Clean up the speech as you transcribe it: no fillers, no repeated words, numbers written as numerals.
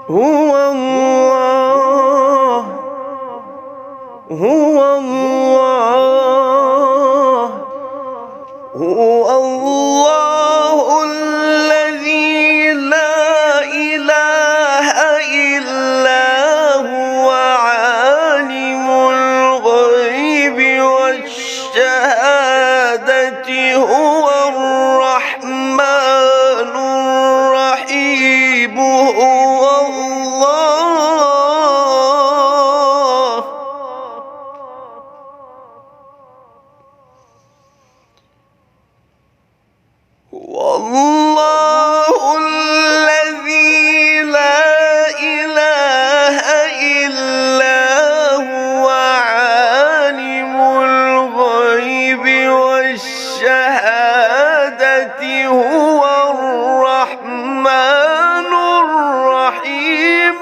هو الله هو الله هو الله الذي لا إله إلا هو عالم الغيب والشهادة هو الرحمن الرحيم هو الله والله الذي لا إله إلا هو عالم الغيب والشهادة هو الرحمن الرحيم